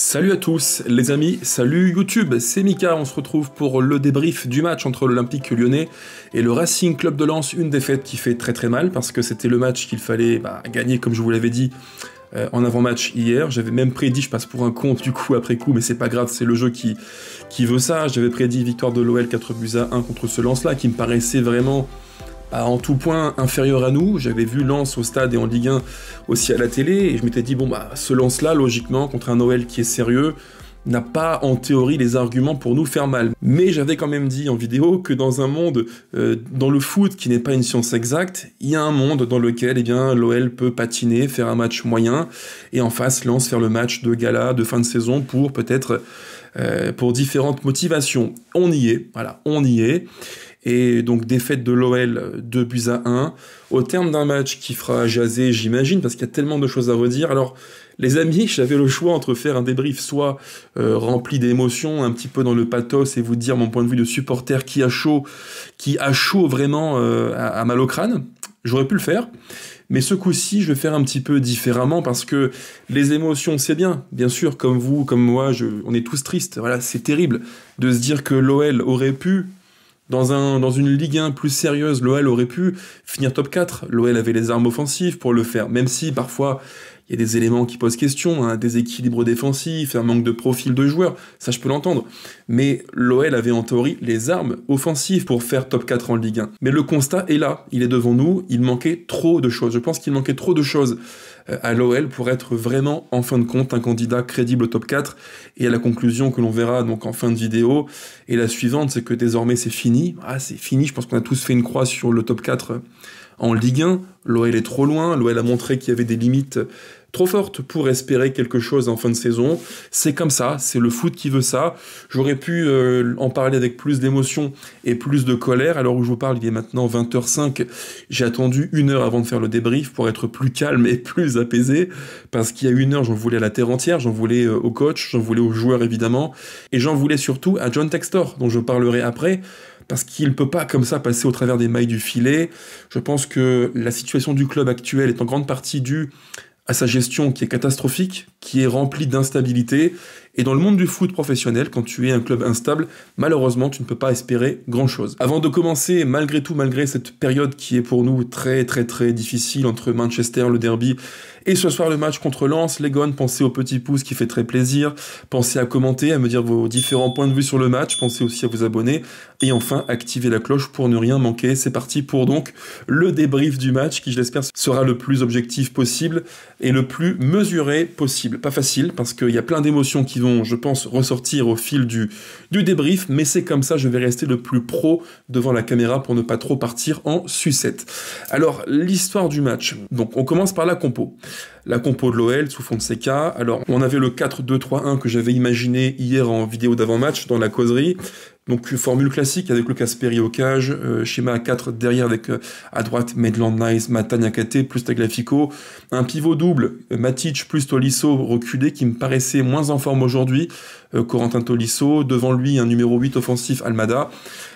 Salut à tous les amis, salut YouTube, c'est Mika, on se retrouve pour le débrief du match entre l'Olympique Lyonnais et le Racing Club de Lens, une défaite qui fait très mal parce que c'était le match qu'il fallait gagner comme je vous l'avais dit en avant-match hier. J'avais même prédit, je passe pour un con du coup après coup, mais c'est pas grave, c'est le jeu qui veut ça. J'avais prédit victoire de l'OL 4-1 contre ce Lens là qui me paraissait vraiment en tout point inférieur à nous. J'avais vu Lens au stade et en Ligue 1 aussi à la télé, et je m'étais dit, ce Lens-là, logiquement, contre un OL qui est sérieux, n'a pas en théorie les arguments pour nous faire mal. Mais j'avais quand même dit en vidéo que dans un monde, dans le foot qui n'est pas une science exacte, il y a un monde dans lequel l'OL peut patiner, faire un match moyen, et en face, Lens faire le match de gala, de fin de saison, pour peut-être, pour différentes motivations. On y est, voilà, on y est. Et donc défaite de l'OL 2-1, au terme d'un match qui fera jaser, j'imagine, parce qu'il y a tellement de choses à redire. Alors, les amis, j'avais le choix entre faire un débrief soit rempli d'émotions, un petit peu dans le pathos, et vous dire mon point de vue de supporter qui a chaud vraiment à mal au crâne. J'aurais pu le faire, mais ce coup-ci, je vais faire un petit peu différemment, parce que les émotions, c'est bien sûr, comme vous, comme moi, on est tous tristes, voilà, c'est terrible de se dire que l'OL aurait pu, dans une Ligue 1 plus sérieuse, l'OL aurait pu finir top 4. L'OL avait les armes offensives pour le faire, même si parfois il y a des éléments qui posent question, un déséquilibre défensif, un manque de profil de joueurs, ça je peux l'entendre. Mais l'OL avait en théorie les armes offensives pour faire top 4 en Ligue 1. Mais le constat est là, il est devant nous, il manquait trop de choses. Je pense qu'il manquait trop de choses à l'OL pour être vraiment, en fin de compte, un candidat crédible au top 4. Et à la conclusion que l'on verra donc en fin de vidéo, et la suivante, c'est que désormais c'est fini. C'est fini, je pense qu'on a tous fait une croix sur le top 4 en Ligue 1. L'OL est trop loin, l'OL a montré qu'il y avait des limites trop forte pour espérer quelque chose en fin de saison. C'est comme ça, c'est le foot qui veut ça. J'aurais pu en parler avec plus d'émotion et plus de colère. À l'heure où je vous parle, il est maintenant 20h05. J'ai attendu 1 heure avant de faire le débrief pour être plus calme et plus apaisé, parce qu'il y a 1 heure, j'en voulais à la terre entière, j'en voulais au coach, j'en voulais aux joueurs évidemment, et j'en voulais surtout à John Textor, dont je parlerai après, parce qu'il ne peut pas comme ça passer au travers des mailles du filet. Je pense que la situation du club actuel est en grande partie due à sa gestion qui est catastrophique, qui est remplie d'instabilité. Et dans le monde du foot professionnel, quand tu es un club instable, malheureusement, tu ne peux pas espérer grand-chose. Avant de commencer, malgré cette période qui est pour nous très difficile entre Manchester, le derby, et ce soir le match contre Lens, les gones, pensez au petit pouce qui fait très plaisir, pensez à commenter, à me dire vos différents points de vue sur le match, pensez aussi à vous abonner, et enfin, activez la cloche pour ne rien manquer. C'est parti pour donc le débrief du match, qui je l'espère sera le plus objectif possible, et le plus mesuré possible. Pas facile, parce qu'il y a plein d'émotions qui vont, je pense, ressortir au fil du débrief, mais c'est comme ça, je vais rester le plus pro devant la caméra pour ne pas trop partir en sucette. Alors, l'histoire du match. Donc, on commence par la compo. La compo de l'OL sous Fonseca. Alors, on avait le 4-2-3-1 que j'avais imaginé hier en vidéo d'avant-match dans la causerie. Donc, formule classique avec le Casperi au cage, schéma à 4 derrière avec à droite Maitland-Niles, Mata Niakate plus Tagliafico, un pivot double, Matic plus Tolisso reculé qui me paraissait moins en forme aujourd'hui, Corentin Tolisso, devant lui un numéro 8 offensif Almada,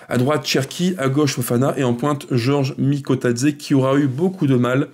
à droite Cherki, à gauche Fofana et en pointe Georges Mikotadze qui aura eu beaucoup de mal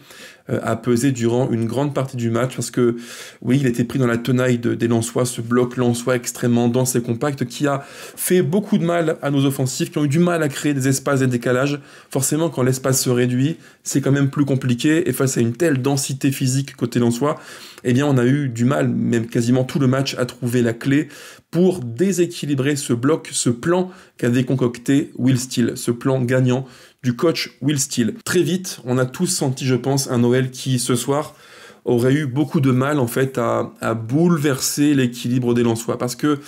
à peser durant une grande partie du match, parce que oui, il était pris dans la tenaille des Lensois, ce bloc lensois extrêmement dense et compact qui a fait beaucoup de mal à nos offensifs, qui ont eu du mal à créer des espaces et des décalages. Forcément, quand l'espace se réduit, c'est quand même plus compliqué, et face à une telle densité physique côté lensois, eh bien on a eu du mal, même quasiment tout le match, à trouver la clé pour déséquilibrer ce bloc, ce plan qu'avait concocté Will Steele, ce plan gagnant du coach Will Steele. Très vite, on a tous senti, je pense, un OL qui, ce soir, aurait eu beaucoup de mal, en fait, à bouleverser l'équilibre des Lensois. Parce que,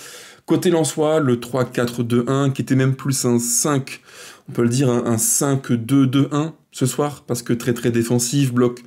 côté Lensois, le 3-4-2-1, qui était même plus un 5, on peut le dire, un 5-2-2-1 ce soir, parce que très défensif, bloc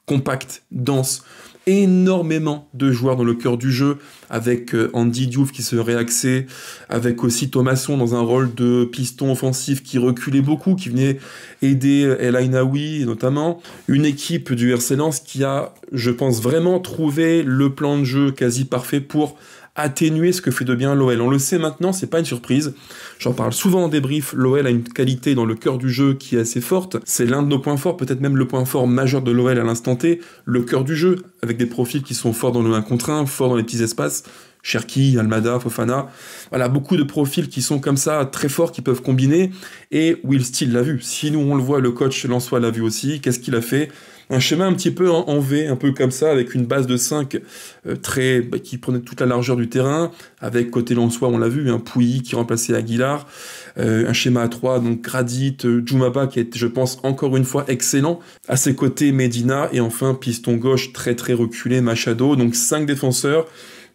compact, dense, énormément de joueurs dans le cœur du jeu, avec Andy Diouf qui se réaxait, avec aussi Thomasson dans un rôle de piston offensif qui reculait beaucoup, qui venait aider El Ainaoui notamment. Une équipe du RC Lens qui a, je pense, vraiment trouvé le plan de jeu quasi parfait pour atténuer ce que fait de bien l'OL. On le sait maintenant, c'est pas une surprise. J'en parle souvent en débrief, l'OL a une qualité dans le cœur du jeu qui est assez forte. C'est l'un de nos points forts, peut-être même le point fort majeur de l'OL à l'instant T, le cœur du jeu, avec des profils qui sont forts dans le 1 contre 1, forts dans les petits espaces. Cherki, Almada, Fofana, voilà, beaucoup de profils qui sont comme ça, très forts, qui peuvent combiner, et Will Steele l'a vu. Si nous on le voit, le coach Lensois l'a vu aussi, qu'est-ce qu'il a fait? Un schéma un petit peu en V, un peu comme ça, avec une base de 5 qui prenait toute la largeur du terrain, avec côté Lensois, on l'a vu, un Pouilly qui remplaçait Aguilar, un schéma à 3, donc Gradit, Djoumaba qui est, je pense, encore une fois excellent, à ses côtés Medina, et enfin piston gauche très reculé, Machado, donc 5 défenseurs,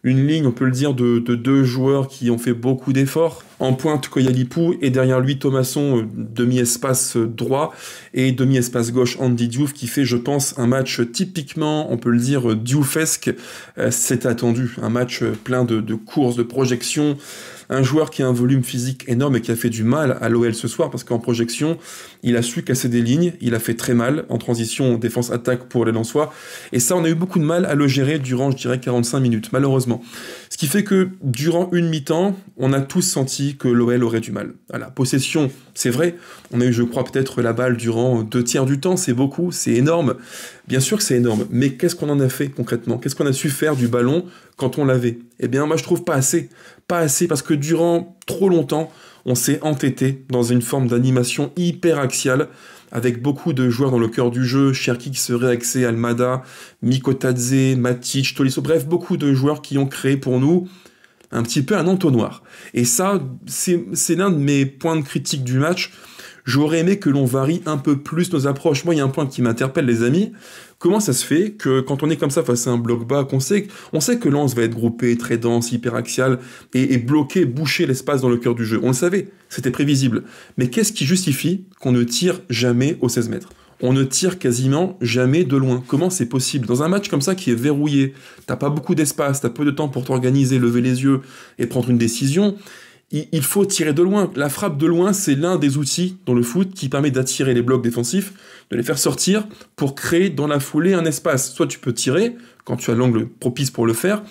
une ligne, on peut le dire, de 2 joueurs qui ont fait beaucoup d'efforts. En pointe, Koyalipou, et derrière lui, Thomasson, demi-espace droit, et demi-espace gauche, Andy Diouf, qui fait, je pense, un match typiquement, on peut le dire, Dioufesque. C'est attendu, un match plein de courses, de projections, un joueur qui a un volume physique énorme et qui a fait du mal à l'OL ce soir, parce qu'en projection, il a su casser des lignes, il a fait très mal, en transition, défense-attaque pour les Lensois, et ça, on a eu beaucoup de mal à le gérer durant, je dirais, 45 minutes, malheureusement. Ce qui fait que, durant une mi-temps, on a tous senti que l'OL aurait du mal. À la possession, c'est vrai, on a eu, je crois, peut-être la balle durant 2/3 du temps, c'est beaucoup, c'est énorme. Bien sûr que c'est énorme, mais qu'est-ce qu'on en a fait concrètement? Qu'est-ce qu'on a su faire du ballon quand on l'avait? Eh bien, moi, je trouve pas assez. Pas assez, parce que durant trop longtemps, on s'est entêté dans une forme d'animation hyper axiale, avec beaucoup de joueurs dans le cœur du jeu, Cherki qui se réaxait, Almada, Mikotadze, Matic, Tolisso, bref, beaucoup de joueurs qui ont créé pour nous un petit peu un entonnoir. Et ça, c'est l'un de mes points de critique du match. J'aurais aimé que l'on varie un peu plus nos approches. Moi, il y a un point qui m'interpelle, les amis. Comment ça se fait que quand on est comme ça face à un bloc bas, on sait que Lens va être groupé, très dense, hyper axial, et bloquer, boucher l'espace dans le cœur du jeu? On le savait, c'était prévisible. Mais qu'est-ce qui justifie qu'on ne tire jamais aux 16 mètres? On ne tire quasiment jamais de loin. Comment c'est possible? Dans un match comme ça qui est verrouillé, t'as pas beaucoup d'espace, t'as peu de temps pour t'organiser, lever les yeux et prendre une décision, il faut tirer de loin. La frappe de loin, c'est l'un des outils dans le foot qui permet d'attirer les blocs défensifs, de les faire sortir pour créer dans la foulée un espace. Soit tu peux tirer, quand tu as l'angle propice pour le faire,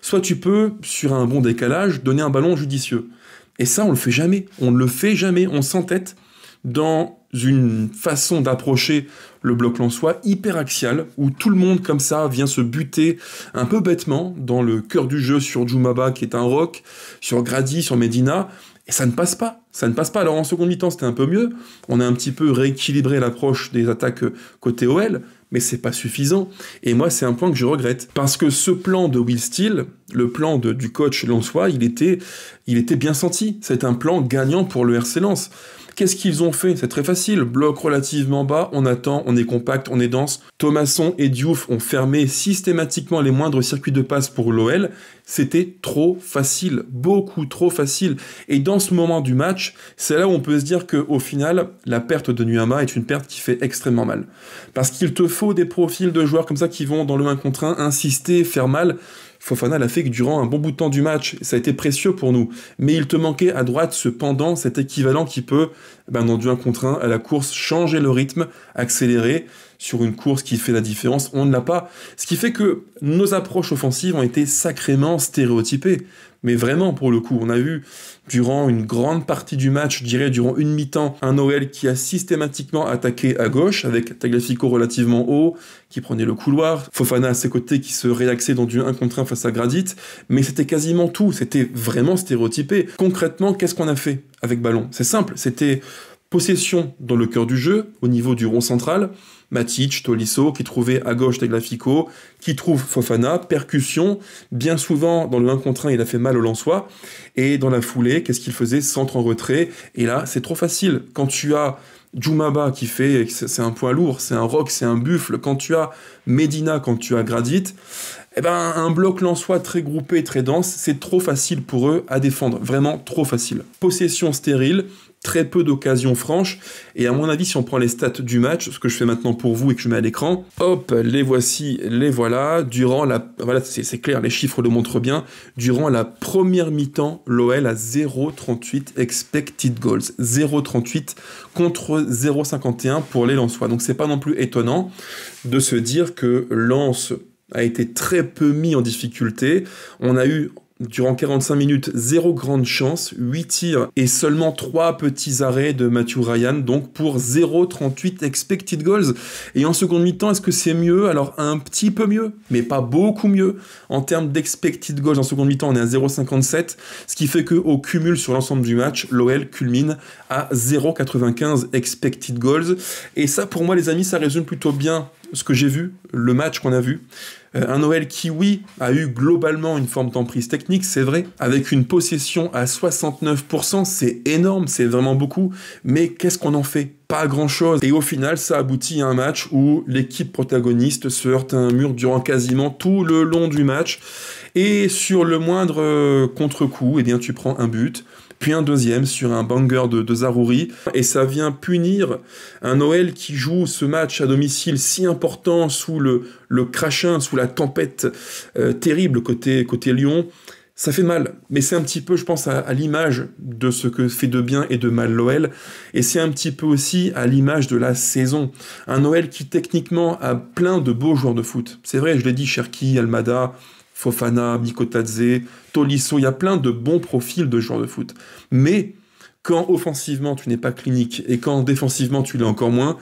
soit tu peux, sur un bon décalage, donner un ballon judicieux. Et ça, on le fait jamais. On ne le fait jamais. On s'entête dans une façon d'approcher le bloc lensois hyper axial, où tout le monde comme ça vient se buter un peu bêtement dans le cœur du jeu sur Djoumaba qui est un rock, sur Grady, sur Medina, et ça ne passe pas. Ça ne passe pas. Alors en seconde mi-temps c'était un peu mieux, on a un petit peu rééquilibré l'approche des attaques côté OL, mais c'est pas suffisant. Et moi c'est un point que je regrette, parce que ce plan de Will Steele, le plan du coach lensois, il était bien senti. C'est un plan gagnant pour le RC Lens. Qu'est-ce qu'ils ont fait? C'est très facile. Bloc relativement bas, on attend, on est compact, on est dense. Thomasson et Diouf ont fermé systématiquement les moindres circuits de passe pour l'OL. C'était trop facile, beaucoup trop facile. Et dans ce moment du match, c'est là où on peut se dire qu'au final, la perte de Nuama est une perte qui fait extrêmement mal. Parce qu'il te faut des profils de joueurs comme ça qui vont dans le 1 contre 1, insister, faire mal. Fofana l'a fait que durant un bon bout de temps du match, ça a été précieux pour nous. Mais il te manquait à droite ce pendant, cet équivalent qui peut, dans du 1 contre 1, à la course, changer le rythme, accélérer sur une course qui fait la différence. On ne l'a pas. Ce qui fait que nos approches offensives ont été sacrément stéréotypées. Mais vraiment, pour le coup, on a vu durant une grande partie du match, je dirais durant une mi-temps, un OL qui a systématiquement attaqué à gauche, avec Tagliafico relativement haut, qui prenait le couloir, Fofana à ses côtés qui se réaxait dans du 1 contre 1 face à Gradit, mais c'était quasiment tout, c'était vraiment stéréotypé. Concrètement, qu'est-ce qu'on a fait avec ballon? C'est simple, c'était possession dans le cœur du jeu, au niveau du rond central, Matic, Tolisso, qui trouvait à gauche Tagliafico, qui trouve Fofana, percussion, bien souvent dans le 1 contre 1 il a fait mal au Lensois, et dans la foulée, qu'est-ce qu'il faisait? Centre en retrait, et là c'est trop facile, quand tu as Djoumaba qui fait, c'est un poids lourd, c'est un rock, c'est un buffle, quand tu as Medina, quand tu as Gradit, un bloc lensois très groupé, très dense, c'est trop facile pour eux à défendre, vraiment trop facile. Possession stérile, très peu d'occasions franches, et à mon avis, si on prend les stats du match, ce que je fais maintenant pour vous et que je mets à l'écran, hop, les voici, les voilà, voilà, c'est clair, les chiffres le montrent bien, durant la première mi-temps, l'OL a 0,38 expected goals, 0,38 contre 0,51 pour les Lensois, donc c'est pas non plus étonnant de se dire que Lens a été très peu mis en difficulté. On a eu Durant 45 minutes, 0 grande chance, 8 tirs et seulement 3 petits arrêts de Matthew Ryan, donc pour 0,38 expected goals. Et en seconde mi-temps, est-ce que c'est mieux? Alors un petit peu mieux, mais pas beaucoup mieux. En termes d'expected goals en seconde mi-temps, on est à 0,57, ce qui fait qu'au cumul sur l'ensemble du match, l'OL culmine à 0,95 expected goals. Et ça, pour moi, les amis, ça résume plutôt bien ce que j'ai vu, le match qu'on a vu. Un OL qui, oui, a eu globalement une forme d'emprise technique, c'est vrai, avec une possession à 69%, c'est énorme, c'est vraiment beaucoup, mais qu'est-ce qu'on en fait? Pas grand-chose. Et au final, ça aboutit à un match où l'équipe protagoniste se heurte à un mur durant quasiment tout le long du match, et sur le moindre contre-coup, eh bien, tu prends un but, puis un deuxième sur un banger de Zaroury, et ça vient punir un OL qui joue ce match à domicile si important sous le crachin, sous la tempête terrible côté Lyon. Ça fait mal, mais c'est un petit peu, je pense, à l'image de ce que fait de bien et de mal l'OL, et c'est un petit peu aussi à l'image de la saison. Un OL qui techniquement a plein de beaux joueurs de foot. C'est vrai, je l'ai dit, Cherki, Almada, Fofana, Mikotadze, Tolisso, il y a plein de bons profils de joueurs de foot. Mais quand offensivement tu n'es pas clinique et quand défensivement tu l'es encore moins,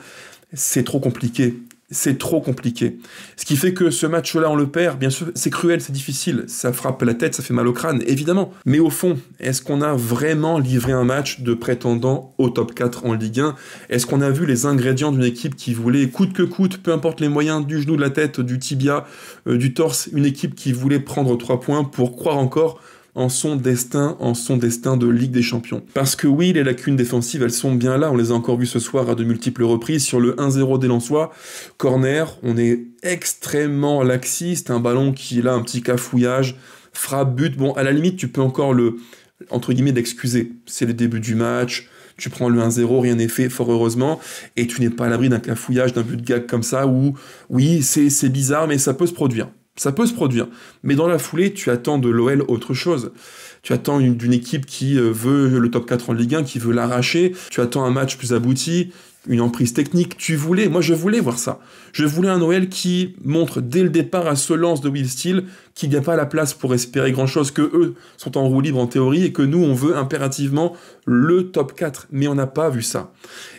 c'est trop compliqué. C'est trop compliqué. Ce qui fait que ce match-là, on le perd. Bien sûr, c'est cruel, c'est difficile. Ça frappe la tête, ça fait mal au crâne, évidemment. Mais au fond, est-ce qu'on a vraiment livré un match de prétendant au top 4 en Ligue 1? Est-ce qu'on a vu les ingrédients d'une équipe qui voulait, coûte que coûte, peu importe les moyens, du genou, de la tête, du tibia, du torse, une équipe qui voulait prendre 3 points pour croire encore en son destin de Ligue des Champions. Parce que oui, les lacunes défensives, elles sont bien là, on les a encore vues ce soir à de multiples reprises, sur le 1-0 des Lensois, corner, on est extrêmement laxiste, un ballon qui est là, un petit cafouillage, frappe, but, bon, à la limite, tu peux encore entre guillemets, l'excuser, c'est le début du match, tu prends le 1-0, rien n'est fait, fort heureusement, et tu n'es pas à l'abri d'un cafouillage, d'un but de gag comme ça, où, oui, c'est bizarre, mais ça peut se produire. Ça peut se produire, mais dans la foulée, tu attends de l'OL autre chose. Tu attends d'une équipe qui veut le top 4 en Ligue 1, qui veut l'arracher, tu attends un match plus abouti, une emprise technique, moi je voulais voir ça. Je voulais un OL qui montre dès le départ à ce lance de Will Steele qu'il n'y a pas la place pour espérer grand-chose, que eux sont en roue libre en théorie et que nous on veut impérativement le top 4, mais on n'a pas vu ça.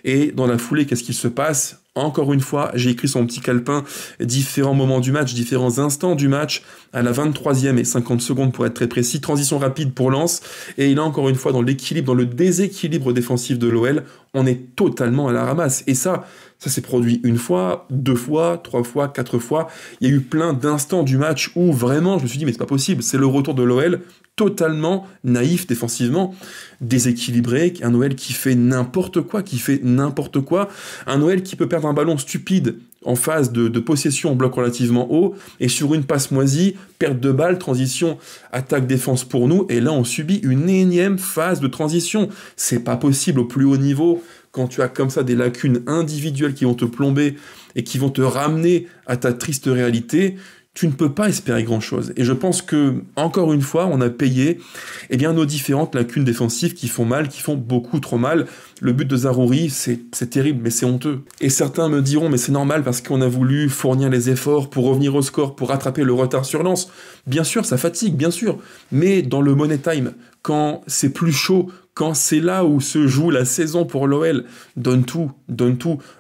Et dans la foulée, qu'est-ce qui se passe ? Encore une fois, j'ai écrit sur mon petit calepin différents moments du match, différents instants du match, à la 23e et 50 secondes pour être très précis, transition rapide pour Lens, et là encore une fois dans l'équilibre, dans le déséquilibre défensif de l'OL, on est totalement à la ramasse. Et ça s'est produit une fois, 2 fois, 3 fois, 4 fois, il y a eu plein d'instants du match où vraiment je me suis dit mais c'est pas possible, c'est le retour de l'OL, totalement naïf défensivement, déséquilibré, un OL qui fait n'importe quoi, un OL qui peut perdre un ballon stupide en phase de possession en bloc relativement haut, et sur une passe moisie, perte de balle, transition, attaque-défense pour nous, et là on subit une énième phase de transition. C'est pas possible au plus haut niveau, quand tu as comme ça des lacunes individuelles qui vont te plomber et qui vont te ramener à ta triste réalité, tu ne peux pas espérer grand-chose. Et je pense que, encore une fois, on a payé nos différentes lacunes défensives qui font mal, qui font beaucoup trop mal. Le but de Zaroury, c'est terrible, mais c'est honteux. Et certains me diront, mais c'est normal parce qu'on a voulu fournir les efforts pour revenir au score, pour rattraper le retard sur Lens. Bien sûr, ça fatigue, bien sûr. Mais dans le Money Time, quand c'est plus chaud, quand c'est là où se joue la saison pour l'OL, donne tout.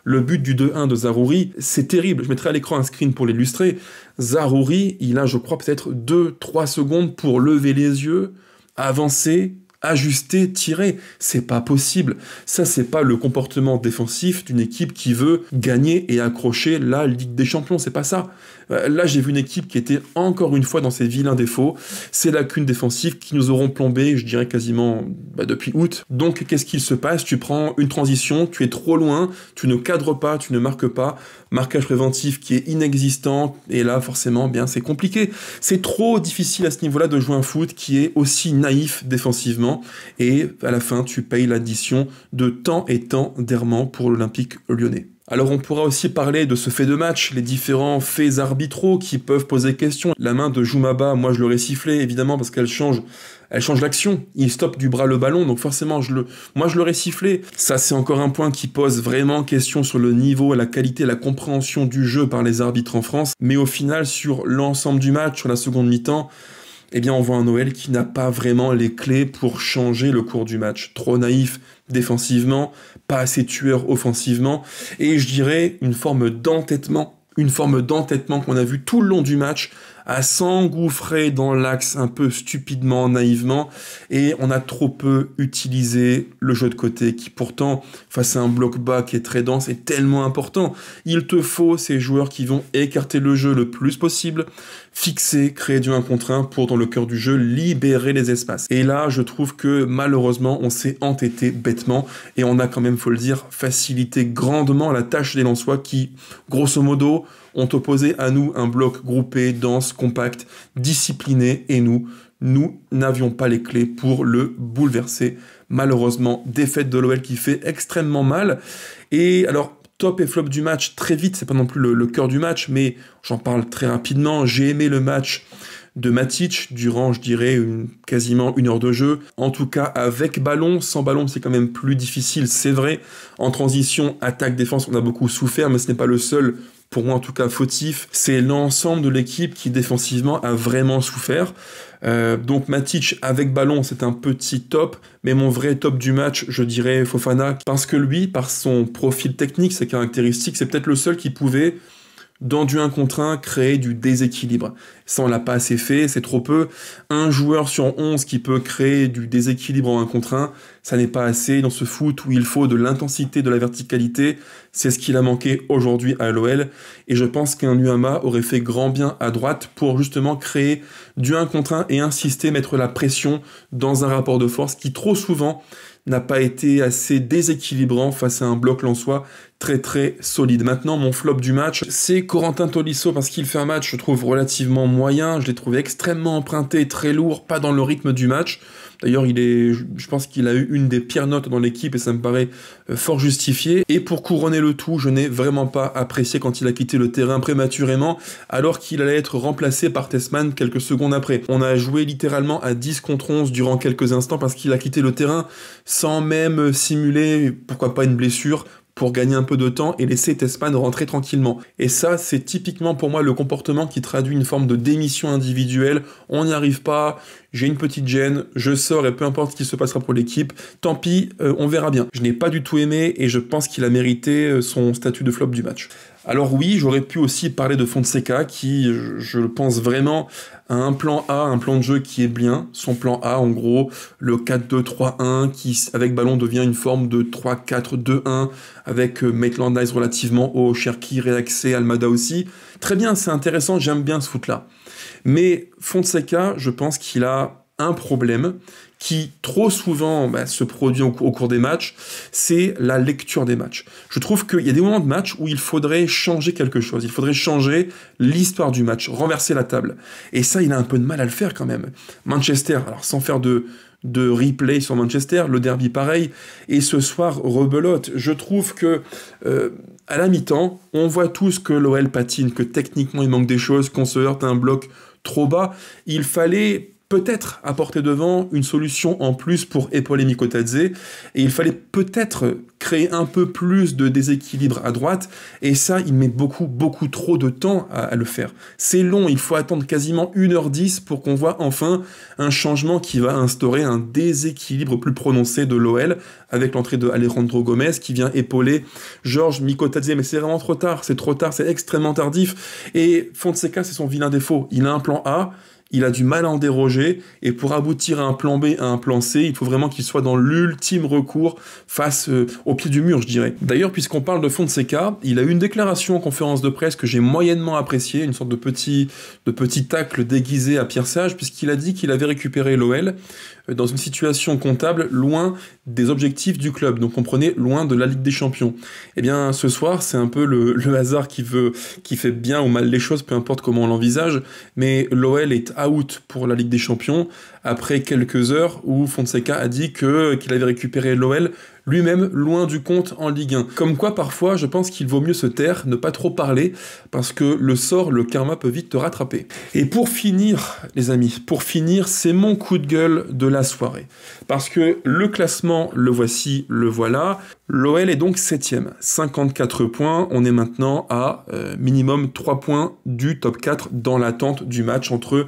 Le but du 2-1 de Zaroury, c'est terrible. Je mettrai à l'écran un screen pour l'illustrer. Zaroury, il a, je crois, peut-être 2-3 secondes pour lever les yeux, avancer, ajuster, tirer. C'est pas possible. Ça, c'est pas le comportement défensif d'une équipe qui veut gagner et accrocher la Ligue des Champions. C'est pas ça. Là, j'ai vu une équipe qui était encore une fois dans ses vilains défauts. Ces lacunes défensives qui nous auront plombé, je dirais quasiment depuis août. Donc, qu'est-ce qu'il se passe? Tu prends une transition, tu es trop loin, tu ne cadres pas, tu ne marques pas. Marquage préventif qui est inexistant. Et là, forcément, c'est compliqué. C'est trop difficile à ce niveau-là de jouer un foot qui est aussi naïf défensivement. Et à la fin, tu payes l'addition de tant et tant d'errements pour l'Olympique lyonnais. Alors on pourra aussi parler de ce fait de match, les différents faits arbitraux qui peuvent poser question. La main de Joumaba, moi je l'aurais sifflé évidemment parce qu'elle change l'action. Il stoppe du bras le ballon, donc forcément moi je l'aurais sifflé. Ça c'est encore un point qui pose vraiment question sur le niveau, la qualité, la compréhension du jeu par les arbitres en France. Mais au final sur l'ensemble du match, sur la seconde mi-temps, eh bien on voit un OL qui n'a pas vraiment les clés pour changer le cours du match. Trop naïf défensivement, pas assez tueur offensivement, et je dirais une forme d'entêtement qu'on a vu tout le long du match, à s'engouffrer dans l'axe un peu stupidement, naïvement, et on a trop peu utilisé le jeu de côté, qui pourtant, face à un bloc bas qui est très dense, est tellement important. Il te faut ces joueurs qui vont écarter le jeu le plus possible, fixer, créer du 1 contre 1 pour, dans le cœur du jeu, libérer les espaces. Et là, je trouve que malheureusement, on s'est entêté bêtement, et on a quand même, faut le dire, facilité grandement la tâche des Lensois qui, grosso modo, ont opposé à nous un bloc groupé, dense, compact, discipliné, et nous n'avions pas les clés pour le bouleverser. Malheureusement, défaite de l'OL qui fait extrêmement mal. Et alors, top et flop du match, très vite, c'est pas non plus le cœur du match, mais j'en parle très rapidement. J'ai aimé le match de Matic durant, je dirais, quasiment 1 heure de jeu. En tout cas, avec ballon. Sans ballon, c'est quand même plus difficile, c'est vrai. En transition, attaque, défense, on a beaucoup souffert, mais ce n'est pas le seul, pour moi en tout cas, fautif. C'est l'ensemble de l'équipe qui, défensivement, a vraiment souffert. Donc Matic avec ballon, c'est un petit top, mais mon vrai top du match, je dirais Fofana, parce que lui, par son profil technique, ses caractéristiques, c'est peut-être le seul qui pouvait, dans du 1 contre 1, créer du déséquilibre. Ça, on l'a pas assez fait, c'est trop peu. Un joueur sur 11 qui peut créer du déséquilibre en 1 contre 1, ça n'est pas assez dans ce foot où il faut de l'intensité, de la verticalité. C'est ce qu'il a manqué aujourd'hui à l'OL. Et je pense qu'un Nuama aurait fait grand bien à droite pour justement créer du 1 contre 1 et insister, mettre la pression dans un rapport de force qui trop souvent n'a pas été assez déséquilibrant face à un bloc lensois très très solide. Maintenant, mon flop du match, c'est Corentin Tolisso, parce qu'il fait un match, je trouve, relativement moyen. Je l'ai trouvé extrêmement emprunté, très lourd, pas dans le rythme du match. D'ailleurs, je pense qu'il a eu une des pires notes dans l'équipe et ça me paraît fort justifié. Et pour couronner le tout, je n'ai vraiment pas apprécié quand il a quitté le terrain prématurément, alors qu'il allait être remplacé par Tessman quelques secondes après. On a joué littéralement à 10 contre 11 durant quelques instants parce qu'il a quitté le terrain sans même simuler, pourquoi pas, une blessure, pour gagner un peu de temps et laisser Tessman rentrer tranquillement. Et ça, c'est typiquement pour moi le comportement qui traduit une forme de démission individuelle. On n'y arrive pas, j'ai une petite gêne, je sors et peu importe ce qui se passera pour l'équipe, tant pis, on verra bien. Je n'ai pas du tout aimé et je pense qu'il a mérité son statut de flop du match. Alors oui, j'aurais pu aussi parler de Fonseca qui, je pense vraiment, a un plan A, un plan de jeu qui est bien. Son plan A, en gros, le 4-2-3-1 qui, avec ballon, devient une forme de 3-4-2-1 avec Maitland Nice relativement haut, Cherki, Réaxé, Almada aussi. Très bien, c'est intéressant, j'aime bien ce foot-là. Mais Fonseca, je pense qu'il a un problème qui trop souvent se produit au cours des matchs, c'est la lecture des matchs. Je trouve qu'il y a des moments de match où il faudrait changer quelque chose, il faudrait changer l'histoire du match, renverser la table. Et ça, il a un peu de mal à le faire quand même. Manchester, alors sans faire de replay sur Manchester, le derby pareil, et ce soir, rebelote. Je trouve que à la mi-temps, on voit tous que l'OL patine, que techniquement il manque des choses, qu'on se heurte à un bloc trop bas. Il fallait peut-être apporter devant une solution en plus pour épauler Mikotadze, et il fallait peut-être créer un peu plus de déséquilibre à droite, et ça, il met beaucoup trop de temps à le faire. C'est long, il faut attendre quasiment 1h10 pour qu'on voit enfin un changement qui va instaurer un déséquilibre plus prononcé de l'OL, avec l'entrée de Alejandro Gomez, qui vient épauler Georges Mikotadze, mais c'est vraiment trop tard, c'est extrêmement tardif, et Fonseca, c'est son vilain défaut. Il a un plan A, il a du mal à en déroger, et pour aboutir à un plan B, à un plan C, il faut vraiment qu'il soit dans l'ultime recours face au pied du mur, je dirais. D'ailleurs, puisqu'on parle de Fonseca, il a eu une déclaration en conférence de presse que j'ai moyennement appréciée, une sorte de petit tacle déguisé à Pierre Sage, puisqu'il a dit qu'il avait récupéré l'OL dans une situation comptable loin des objectifs du club, donc comprenez, loin de la Ligue des Champions. Eh bien, ce soir, c'est un peu le hasard qui fait bien ou mal les choses, peu importe comment on l'envisage, mais l'OL est out pour la Ligue des Champions, après quelques heures où Fonseca a dit qu'il avait récupéré l'OL lui-même loin du compte en Ligue 1. Comme quoi, parfois, je pense qu'il vaut mieux se taire, ne pas trop parler, parce que le karma peut vite te rattraper. Et pour finir, les amis, c'est mon coup de gueule de la soirée. Parce que le classement, le voici, le voilà. L'OL est donc 7ème, 54 points. On est maintenant à minimum 3 points du top 4 dans l'attente du match entre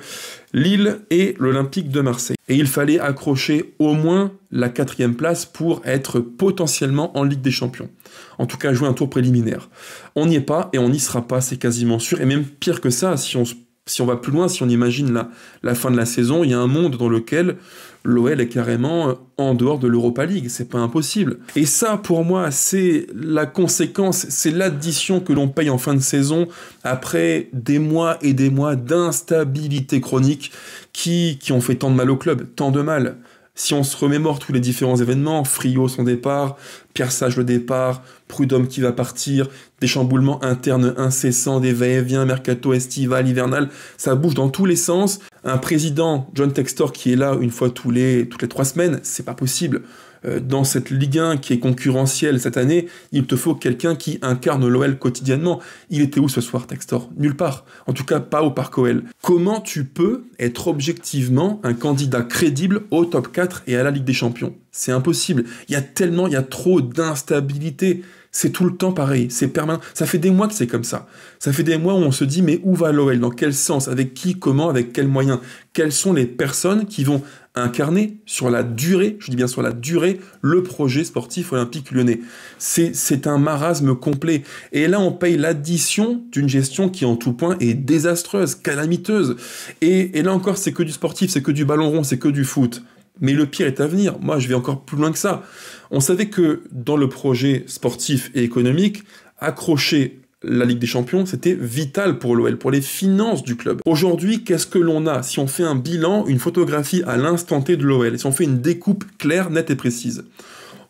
Lille et l'Olympique de Marseille. Et il fallait accrocher au moins la 4e place pour être potentiellement en Ligue des Champions. En tout cas, jouer un tour préliminaire. On n'y est pas et on n'y sera pas, c'est quasiment sûr. Et même pire que ça, si on va plus loin, si on imagine la fin de la saison, il y a un monde dans lequel l'OL est carrément en dehors de l'Europa League. C'est pas impossible. Et ça, pour moi, c'est la conséquence, c'est l'addition que l'on paye en fin de saison après des mois et des mois d'instabilité chronique qui ont fait tant de mal au club, tant de mal. Si on se remémore tous les différents événements, Friot son départ, Pierre Sage le départ, Prud'homme qui va partir, des chamboulements internes incessants, des va-et-vient, mercato estival, hivernal, ça bouge dans tous les sens. Un président, John Textor, qui est là une fois toutes les 3 semaines, c'est pas possible. Dans cette Ligue 1 qui est concurrentielle cette année, il te faut quelqu'un qui incarne l'OL quotidiennement. Il était où ce soir, Textor? Nulle part. En tout cas, pas au Parc OL. Comment tu peux être objectivement un candidat crédible au top 4 et à la Ligue des Champions? C'est impossible. Il y a trop d'instabilité. C'est tout le temps pareil, c'est permanent. Ça fait des mois que c'est comme ça. Ça fait des mois où on se dit, mais où va l'OL? Dans quel sens? Avec qui? Comment? Avec quels moyens? Quelles sont les personnes qui vont incarner sur la durée, je dis bien sur la durée, le projet sportif olympique lyonnais? C'est un marasme complet. Et là, on paye l'addition d'une gestion qui, en tout point, est désastreuse, calamiteuse. Et là encore, c'est que du sportif, c'est que du ballon rond, c'est que du foot. Mais le pire est à venir. Moi, je vais encore plus loin que ça. On savait que dans le projet sportif et économique, accrocher la Ligue des Champions, c'était vital pour l'OL, pour les finances du club. Aujourd'hui, qu'est-ce que l'on a? Si on fait un bilan, une photographie à l'instant T de l'OL, si on fait une découpe claire, nette et précise,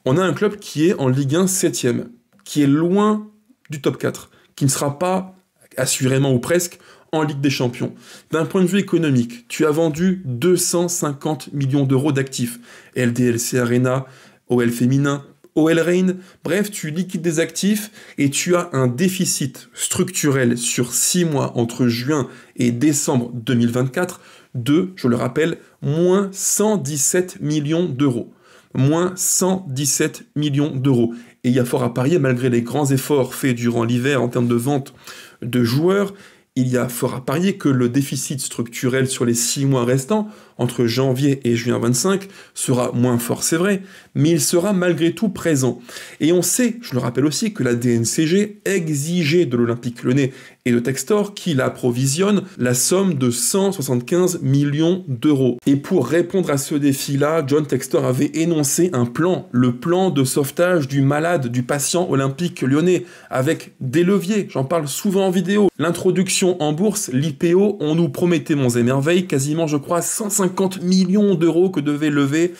on a un club qui est en Ligue 1 7e, qui est loin du top 4, qui ne sera pas, assurément ou presque, en Ligue des Champions. D'un point de vue économique, tu as vendu 250 millions d'euros d'actifs. LDLC Arena, OL féminin, OL Reign, bref, tu liquides des actifs et tu as un déficit structurel sur 6 mois entre juin et décembre 2024 de, je le rappelle, moins 117 millions d'euros. Moins 117 millions d'euros. Et il y a fort à parier, malgré les grands efforts faits durant l'hiver en termes de vente de joueurs, il y a fort à parier que le déficit structurel sur les 6 mois restants, entre janvier et juin 25, sera moins fort, c'est vrai, mais il sera malgré tout présent. Et on sait, je le rappelle aussi, que la DNCG exigeait de l'Olympique Lyonnais et de Textor qu'il approvisionne la somme de 175 millions d'euros. Et pour répondre à ce défi-là, John Textor avait énoncé un plan, le plan de sauvetage du malade, du patient olympique lyonnais, avec des leviers, j'en parle souvent en vidéo. L'introduction en bourse, l'IPO, on nous promettait monts et merveilles, quasiment je crois 150 millions d'euros que devait lever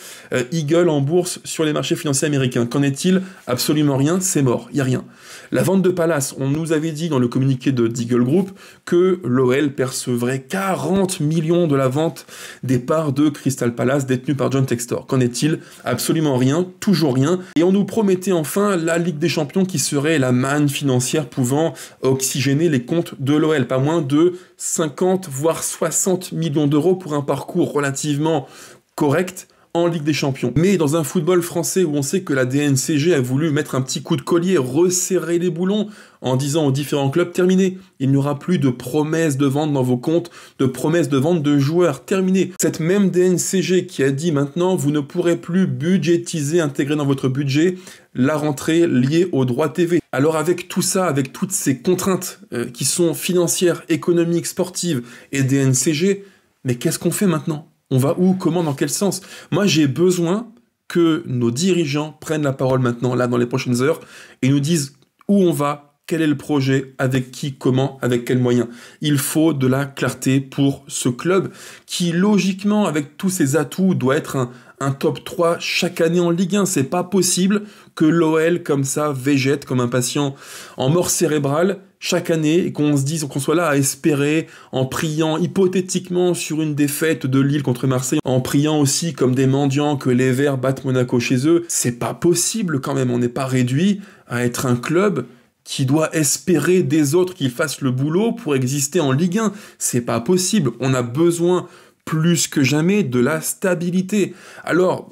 Eagle en bourse sur les marchés financiers américains. Qu'en est-il? Absolument rien, c'est mort, il n'y a rien. La vente de Palace, on nous avait dit dans le communiqué de Eagle Group que l'OL percevrait 40 millions de la vente des parts de Crystal Palace détenues par John Textor. Qu'en est-il? Absolument rien, toujours rien. Et on nous promettait enfin la Ligue des Champions qui serait la manne financière pouvant oxygéner les comptes de l'OL. Pas moins de 50 voire 60 millions d'euros pour un parcours relativement correct en Ligue des Champions. Mais dans un football français où on sait que la DNCG a voulu mettre un petit coup de collier, resserrer les boulons, en disant aux différents clubs, terminé, il n'y aura plus de promesses de vente dans vos comptes, de promesses de vente de joueurs, terminé. Cette même DNCG qui a dit maintenant, vous ne pourrez plus budgétiser, intégrer dans votre budget la rentrée liée aux droits TV. Alors avec tout ça, avec toutes ces contraintes qui sont financières, économiques, sportives et DNCG, mais qu'est-ce qu'on fait maintenant? On va où? Comment? Dans quel sens? Moi, j'ai besoin que nos dirigeants prennent la parole maintenant, là, dans les prochaines heures, et nous disent où on va, quel est le projet, avec qui, comment, avec quels moyens. Il faut de la clarté pour ce club qui, logiquement, avec tous ses atouts, doit être un top 3 chaque année en Ligue 1. C'est pas possible que l'OL, comme ça, végète comme un patient en mort cérébrale chaque année et qu'on se dise, qu'on soit là à espérer, en priant hypothétiquement sur une défaite de Lille contre Marseille, en priant aussi comme des mendiants que les Verts battent Monaco chez eux. C'est pas possible quand même. On n'est pas réduit à être un club qui doit espérer des autres qu'ils fassent le boulot pour exister en Ligue 1. C'est pas possible. On a besoin plus que jamais de la stabilité. Alors,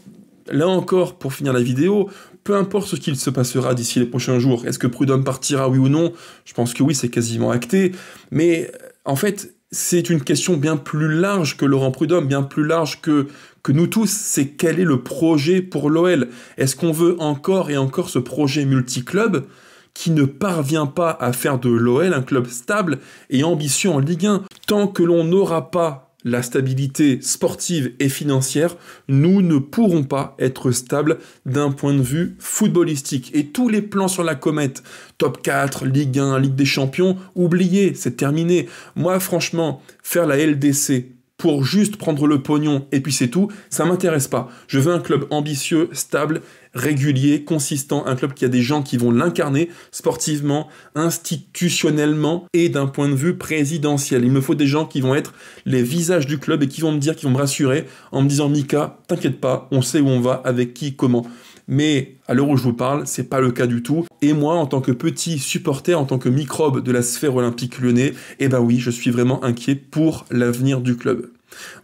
là encore, pour finir la vidéo, peu importe ce qu'il se passera d'ici les prochains jours, est-ce que Prud'homme partira, oui ou non? Je pense que oui, c'est quasiment acté. Mais en fait, c'est une question bien plus large que Laurent Prudhomme, bien plus large que nous tous. C'est quel est le projet pour l'OL? Est-ce qu'on veut encore et encore ce projet multi-club qui ne parvient pas à faire de l'OL un club stable et ambitieux en Ligue 1? Tant que l'on n'aura pas la stabilité sportive et financière, nous ne pourrons pas être stables d'un point de vue footballistique. Et tous les plans sur la comète, top 4, Ligue 1, Ligue des Champions, oubliez, c'est terminé. Moi, franchement, faire la LDC pour juste prendre le pognon et puis c'est tout, ça m'intéresse pas. Je veux un club ambitieux, stable, régulier, consistant, un club qui a des gens qui vont l'incarner sportivement, institutionnellement et d'un point de vue présidentiel. Il me faut des gens qui vont être les visages du club et qui vont me dire, qui vont me rassurer en me disant Mika, t'inquiète pas, on sait où on va, avec qui, comment. Mais à l'heure où je vous parle, c'est pas le cas du tout. Et moi, en tant que petit supporter, en tant que microbe de la sphère olympique lyonnais, eh ben oui, je suis vraiment inquiet pour l'avenir du club.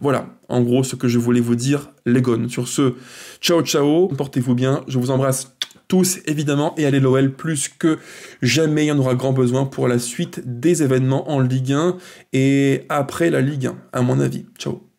Voilà, en gros, ce que je voulais vous dire, les gones. Sur ce, ciao ciao, portez-vous bien, je vous embrasse tous évidemment, et allez l'OL plus que jamais, il y en aura grand besoin pour la suite des événements en Ligue 1 et après la Ligue 1, à mon avis. Ciao.